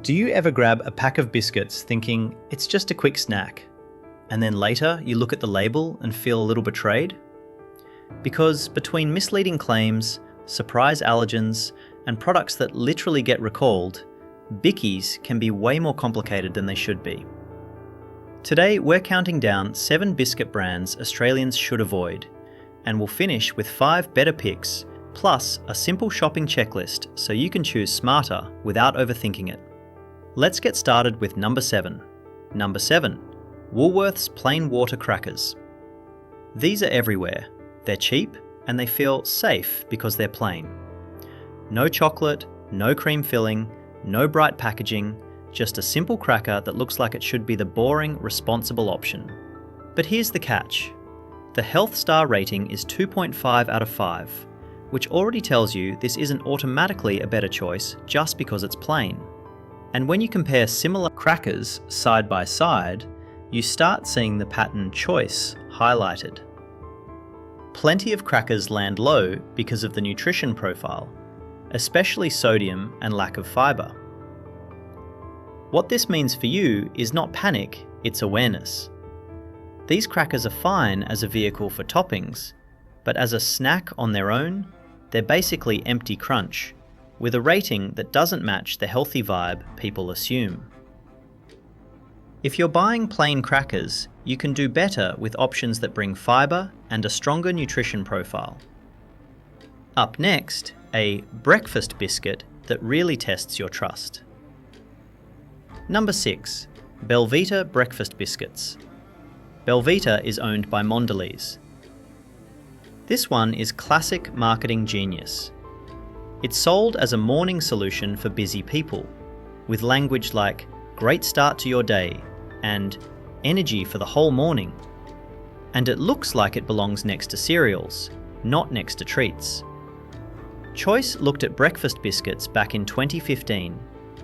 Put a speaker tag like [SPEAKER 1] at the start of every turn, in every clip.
[SPEAKER 1] Do you ever grab a pack of biscuits thinking it's just a quick snack, and then later you look at the label and feel a little betrayed? Because between misleading claims, surprise allergens, and products that literally get recalled, bickies can be way more complicated than they should be. Today we're counting down 7 biscuit brands Australians should avoid, and we'll finish with 5 better picks, plus a simple shopping checklist so you can choose smarter without overthinking it. Let's get started with number 7. Number 7. Woolworths Plain Water Crackers. These are everywhere. They're cheap and they feel safe because they're plain. No chocolate, no cream filling, no bright packaging, just a simple cracker that looks like it should be the boring, responsible option. But here's the catch. The health star rating is 2.5 out of 5, which already tells you this isn't automatically a better choice just because it's plain. And when you compare similar crackers side by side, you start seeing the pattern choice highlighted. Plenty of crackers land low because of the nutrition profile, especially sodium and lack of fibre. What this means for you is not panic, it's awareness. These crackers are fine as a vehicle for toppings, but as a snack on their own, they're basically empty crunch, with a rating that doesn't match the healthy vibe people assume. If you're buying plain crackers, you can do better with options that bring fibre and a stronger nutrition profile. Up next, a breakfast biscuit that really tests your trust. Number 6. Belvita Breakfast Biscuits. Belvita is owned by Mondelez. This one is classic marketing genius. It's sold as a morning solution for busy people, with language like "great start to your day" and "energy for the whole morning." And it looks like it belongs next to cereals, not next to treats. Choice looked at breakfast biscuits back in 2015,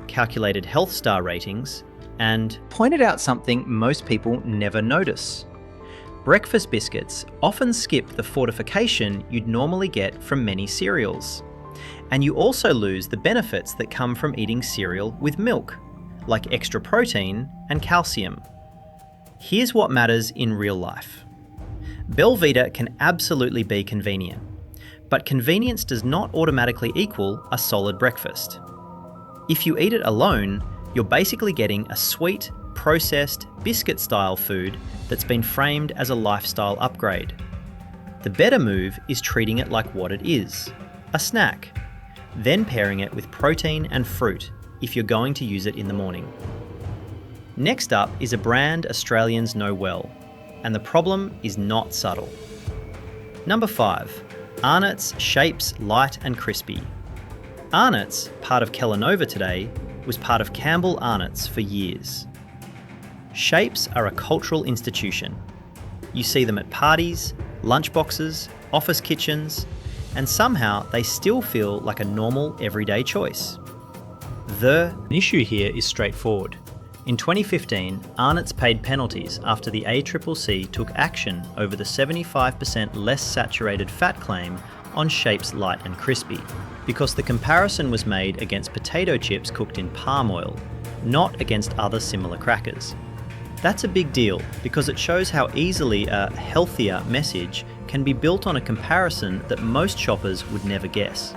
[SPEAKER 1] calculated health star ratings, and pointed out something most people never notice. Breakfast biscuits often skip the fortification you'd normally get from many cereals. And you also lose the benefits that come from eating cereal with milk, like extra protein and calcium. Here's what matters in real life. Belvita can absolutely be convenient, but convenience does not automatically equal a solid breakfast. If you eat it alone, you're basically getting a sweet, processed, biscuit-style food that's been framed as a lifestyle upgrade. The better move is treating it like what it is, a snack, then pairing it with protein and fruit if you're going to use it in the morning. Next up is a brand Australians know well, and the problem is not subtle. Number 5. Arnott's Shapes Light and Crispy. Arnott's, part of Kellanova today, was part of Campbell Arnott's for years. Shapes are a cultural institution. You see them at parties, lunchboxes, office kitchens, and somehow they still feel like a normal everyday choice. The issue here is straightforward. In 2015, Arnott's paid penalties after the ACCC took action over the 75% less saturated fat claim on Shapes Light and Crispy, because the comparison was made against potato chips cooked in palm oil, not against other similar crackers. That's a big deal because it shows how easily a healthier message can be built on a comparison that most shoppers would never guess.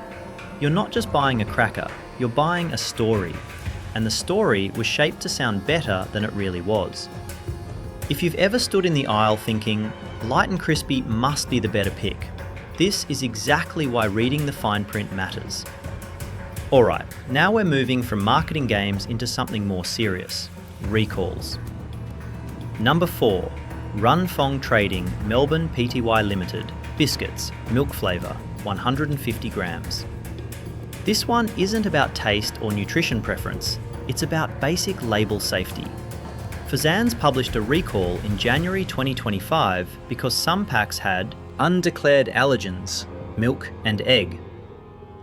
[SPEAKER 1] You're not just buying a cracker, you're buying a story, and the story was shaped to sound better than it really was. If you've ever stood in the aisle thinking, light and crispy must be the better pick, this is exactly why reading the fine print matters. Alright, now we're moving from marketing games into something more serious, recalls. Number 4. Run Fong Trading Melbourne Pty Limited Biscuits, milk flavour, 150 grams. This one isn't about taste or nutrition preference, it's about basic label safety. FSANZ published a recall in January 2025 because some packs had undeclared allergens, milk and egg,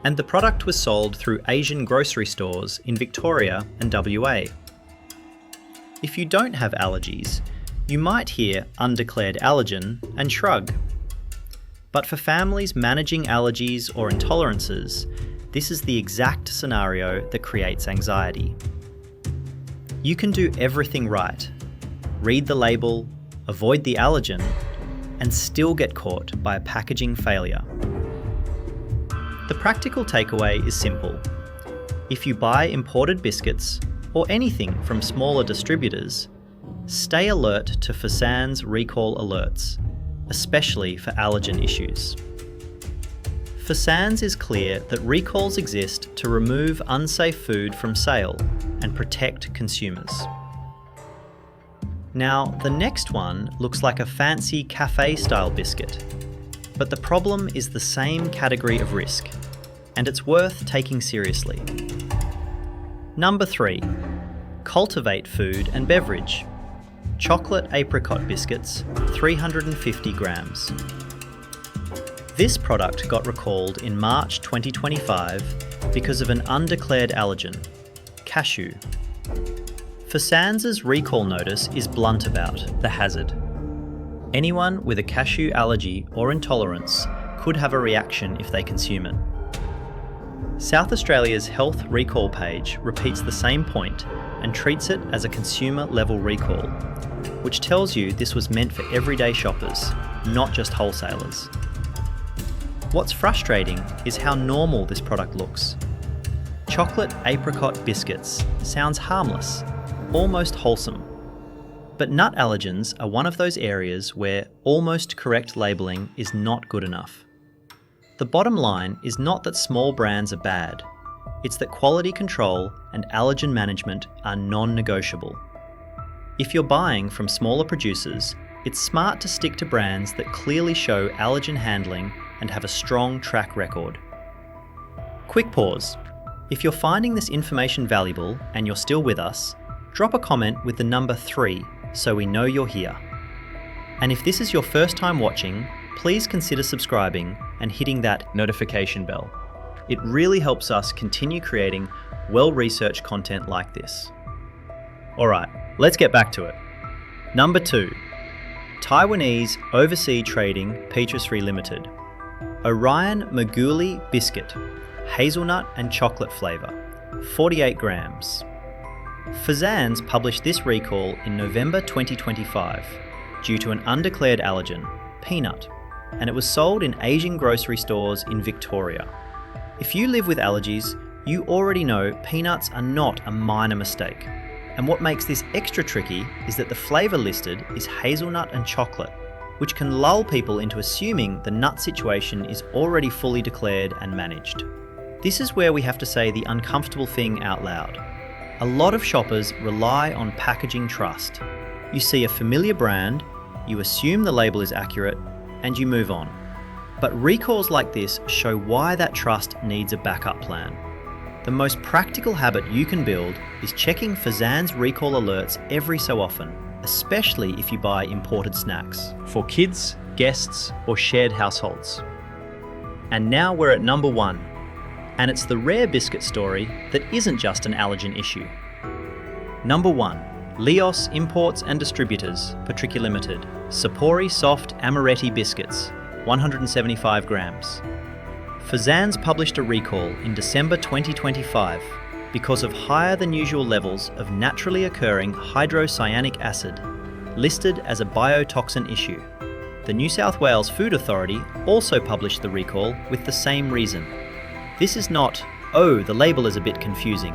[SPEAKER 1] and the product was sold through Asian grocery stores in Victoria and WA. If you don't have allergies, you might hear undeclared allergen and shrug. But for families managing allergies or intolerances, this is the exact scenario that creates anxiety. You can do everything right, read the label, avoid the allergen, and still get caught by a packaging failure. The practical takeaway is simple. If you buy imported biscuits, or anything from smaller distributors, stay alert to FSANZ recall alerts, especially for allergen issues. FSANZ is clear that recalls exist to remove unsafe food from sale and protect consumers. Now, the next one looks like a fancy cafe-style biscuit, but the problem is the same category of risk, and it's worth taking seriously. Number 3. Cultivate food and beverage. Chocolate apricot biscuits, 350 grams. This product got recalled in March 2025 because of an undeclared allergen, cashew. FSANZ's recall notice is blunt about the hazard. Anyone with a cashew allergy or intolerance could have a reaction if they consume it. South Australia's health recall page repeats the same point and treats it as a consumer-level recall, which tells you this was meant for everyday shoppers, not just wholesalers. What's frustrating is how normal this product looks. Chocolate apricot biscuits sounds harmless, almost wholesome. But nut allergens are one of those areas where almost correct labelling is not good enough. The bottom line is not that small brands are bad, it's that quality control and allergen management are non-negotiable. If you're buying from smaller producers, it's smart to stick to brands that clearly show allergen handling and have a strong track record. Quick pause. If you're finding this information valuable and you're still with us, drop a comment with the number 3 so we know you're here. And if this is your first time watching, please consider subscribing and hitting that notification bell. It really helps us continue creating well-researched content like this. Alright, let's get back to it. Number 2. Taiwanese Overseas Trading Peatisserie Limited. Orion Maguli Biscuit, hazelnut and chocolate flavour, 48 grams. FSANZ published this recall in November 2025 due to an undeclared allergen, peanut, and it was sold in Asian grocery stores in Victoria. If you live with allergies, you already know peanuts are not a minor mistake. And what makes this extra tricky is that the flavour listed is hazelnut and chocolate, which can lull people into assuming the nut situation is already fully declared and managed. This is where we have to say the uncomfortable thing out loud. A lot of shoppers rely on packaging trust. You see a familiar brand, you assume the label is accurate, and you move on. But recalls like this show why that trust needs a backup plan. The most practical habit you can build is checking FSANZ recall alerts every so often, especially if you buy imported snacks for kids, guests, or shared households. And now we're at number 1, and it's the rare biscuit story that isn't just an allergen issue. Number 1. Leos Imports and Distributors, Patricia Limited, Sapori Soft Amaretti Biscuits, 175 grams. FSANZ published a recall in December 2025 because of higher than usual levels of naturally occurring hydrocyanic acid, listed as a biotoxin issue. The New South Wales Food Authority also published the recall with the same reason. This is not, oh, the label is a bit confusing.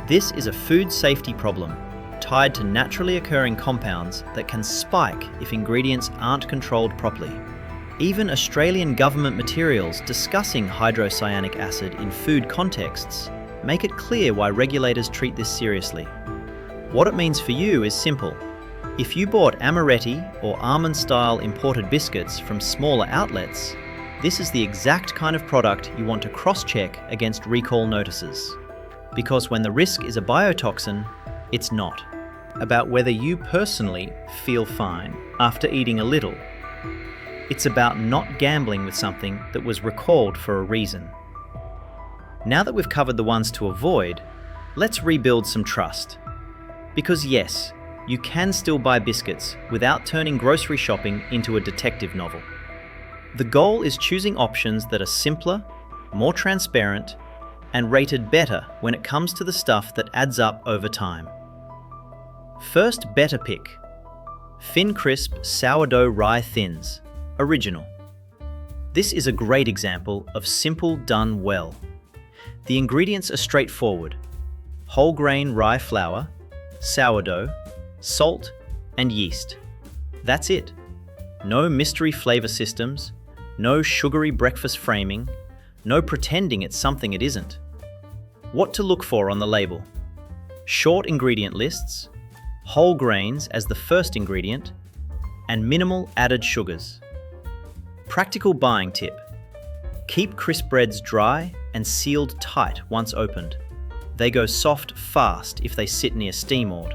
[SPEAKER 1] This is a food safety problem tied to naturally occurring compounds that can spike if ingredients aren't controlled properly. Even Australian government materials discussing hydrocyanic acid in food contexts make it clear why regulators treat this seriously. What it means for you is simple. If you bought Amaretti or almond-style imported biscuits from smaller outlets, this is the exact kind of product you want to cross-check against recall notices. Because when the risk is a biotoxin, it's not about whether you personally feel fine after eating a little. It's about not gambling with something that was recalled for a reason. Now that we've covered the ones to avoid, let's rebuild some trust. Because yes, you can still buy biscuits without turning grocery shopping into a detective novel. The goal is choosing options that are simpler, more transparent, and rated better when it comes to the stuff that adds up over time. First better pick. Thin Crisp Sourdough Rye Thins, Original. This is a great example of simple done well. The ingredients are straightforward. Whole grain rye flour, sourdough, salt, and yeast. That's it. No mystery flavour systems, no sugary breakfast framing, no pretending it's something it isn't. What to look for on the label. Short ingredient lists, whole grains as the first ingredient, and minimal added sugars. Practical buying tip. Keep crisp breads dry and sealed tight once opened. They go soft fast if they sit near steam-awed.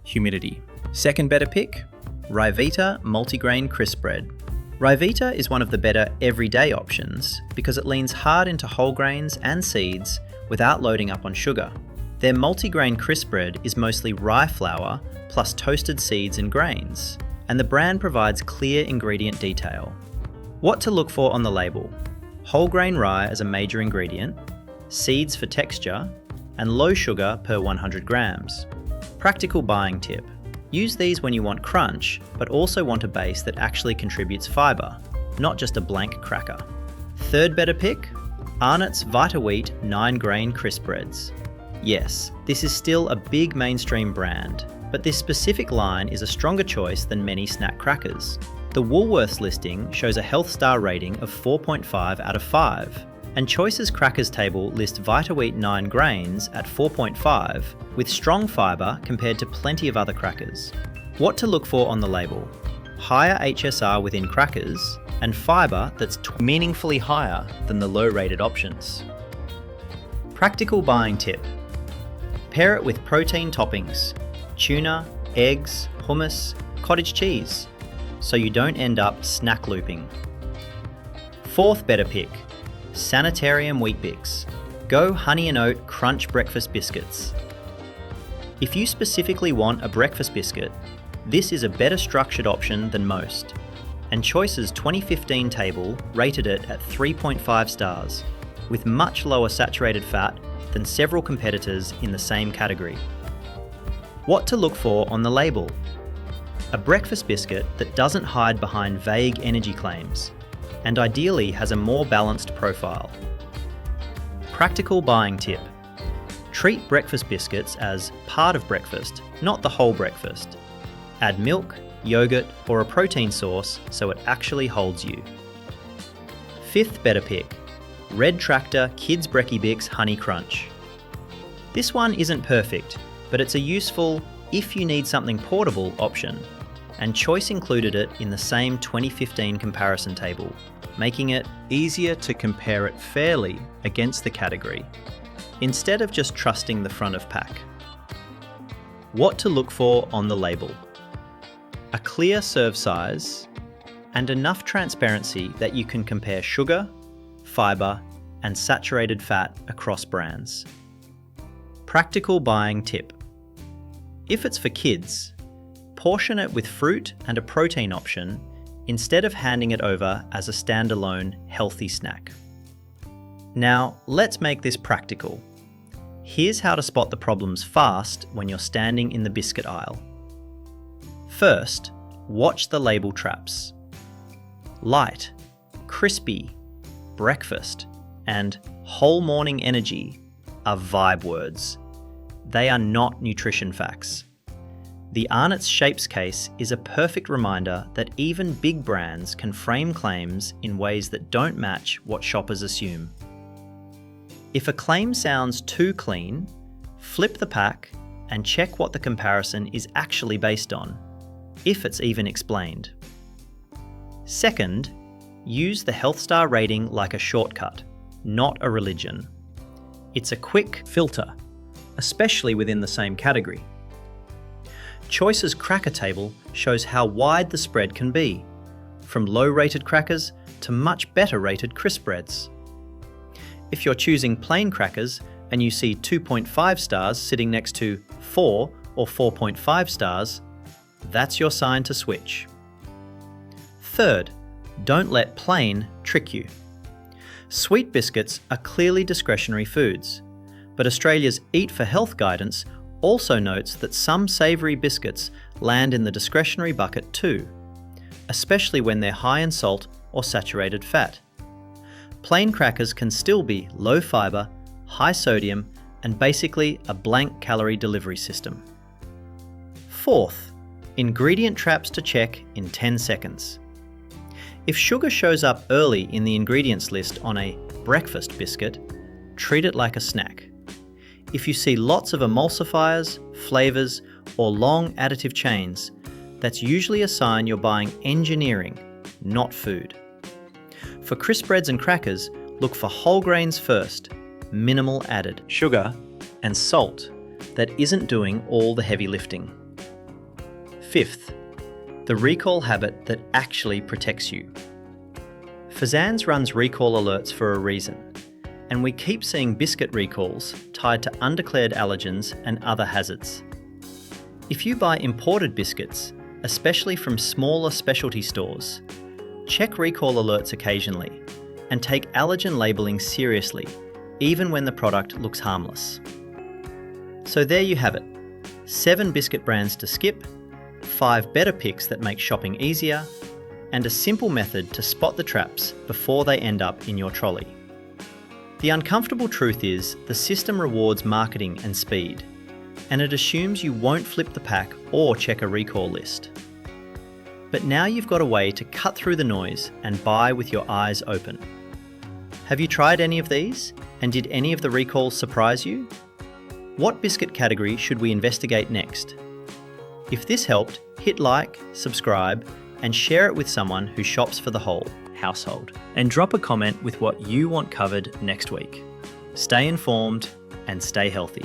[SPEAKER 1] Humidity. Second better pick, Ryvita Multigrain Crisp Bread. Ryvita is one of the better everyday options because it leans hard into whole grains and seeds without loading up on sugar. Their multigrain crisp bread is mostly rye flour plus toasted seeds and grains, and the brand provides clear ingredient detail. What to look for on the label. Whole grain rye as a major ingredient, seeds for texture, and low sugar per 100 grams. Practical buying tip. Use these when you want crunch, but also want a base that actually contributes fibre, not just a blank cracker. Third better pick, Arnott's Vita Wheat 9-grain crisp breads. Yes, this is still a big mainstream brand, but this specific line is a stronger choice than many snack crackers. The Woolworths listing shows a health star rating of 4.5 out of 5, and Choice's crackers table list Vita Wheat 9 grains at 4.5, with strong fibre compared to plenty of other crackers. What to look for on the label. Higher HSR within crackers, and fibre that's meaningfully higher than the low-rated options. Practical buying tip. Pair it with protein toppings, tuna, eggs, hummus, cottage cheese, so you don't end up snack looping. Fourth better pick, Sanitarium Wheat Bix. Go Honey and Oat Crunch Breakfast Biscuits. If you specifically want a breakfast biscuit, this is a better structured option than most, and Choice's 2015 table rated it at 3.5 stars, with much lower saturated fat than several competitors in the same category. What to look for on the label. A breakfast biscuit that doesn't hide behind vague energy claims, and ideally has a more balanced profile. Practical buying tip. Treat breakfast biscuits as part of breakfast, not the whole breakfast. Add milk, yogurt, or a protein source so it actually holds you. Fifth better pick, Red Tractor Kids Brekkie Bix Honey Crunch. This one isn't perfect, but it's a useful, if you need something portable option, and Choice included it in the same 2015 comparison table, making it easier to compare it fairly against the category, instead of just trusting the front of pack. What to look for on the label. A clear serve size, and enough transparency that you can compare sugar, fibre, and saturated fat across brands. Practical buying tip. If it's for kids, portion it with fruit and a protein option instead of handing it over as a standalone healthy snack. Now, let's make this practical. Here's how to spot the problems fast when you're standing in the biscuit aisle. First, watch the label traps. Light, crispy, breakfast, and whole morning energy are vibe words. They are not nutrition facts. The Arnott's Shapes case is a perfect reminder that even big brands can frame claims in ways that don't match what shoppers assume. If a claim sounds too clean, flip the pack and check what the comparison is actually based on, if it's even explained. Second, use the Health Star rating like a shortcut, not a religion. It's a quick filter, especially within the same category. Choice's cracker table shows how wide the spread can be, from low-rated crackers to much better-rated crisp breads. If you're choosing plain crackers and you see 2.5 stars sitting next to 4 or 4.5 stars, that's your sign to switch. Third, don't let plain trick you. Sweet biscuits are clearly discretionary foods, but Australia's Eat for Health guidance also notes that some savoury biscuits land in the discretionary bucket too, especially when they're high in salt or saturated fat. Plain crackers can still be low fibre, high sodium, and basically a blank calorie delivery system. Fourth, ingredient traps to check in 10 seconds. If sugar shows up early in the ingredients list on a breakfast biscuit, treat it like a snack. If you see lots of emulsifiers, flavours, or long additive chains, that's usually a sign you're buying engineering, not food. For crisp breads and crackers, look for whole grains first, minimal added sugar, and salt that isn't doing all the heavy lifting. Fifth, the recall habit that actually protects you. FSANZ runs recall alerts for a reason, and we keep seeing biscuit recalls tied to undeclared allergens and other hazards. If you buy imported biscuits, especially from smaller specialty stores, check recall alerts occasionally and take allergen labelling seriously, even when the product looks harmless. So there you have it, 7 biscuit brands to skip, 5 better picks that make shopping easier, and a simple method to spot the traps before they end up in your trolley. The uncomfortable truth is the system rewards marketing and speed, and it assumes you won't flip the pack or check a recall list. But now you've got a way to cut through the noise and buy with your eyes open. Have you tried any of these? And did any of the recalls surprise you? What biscuit category should we investigate next? If this helped, hit like, subscribe, and share it with someone who shops for the whole household. And drop a comment with what you want covered next week. Stay informed and stay healthy.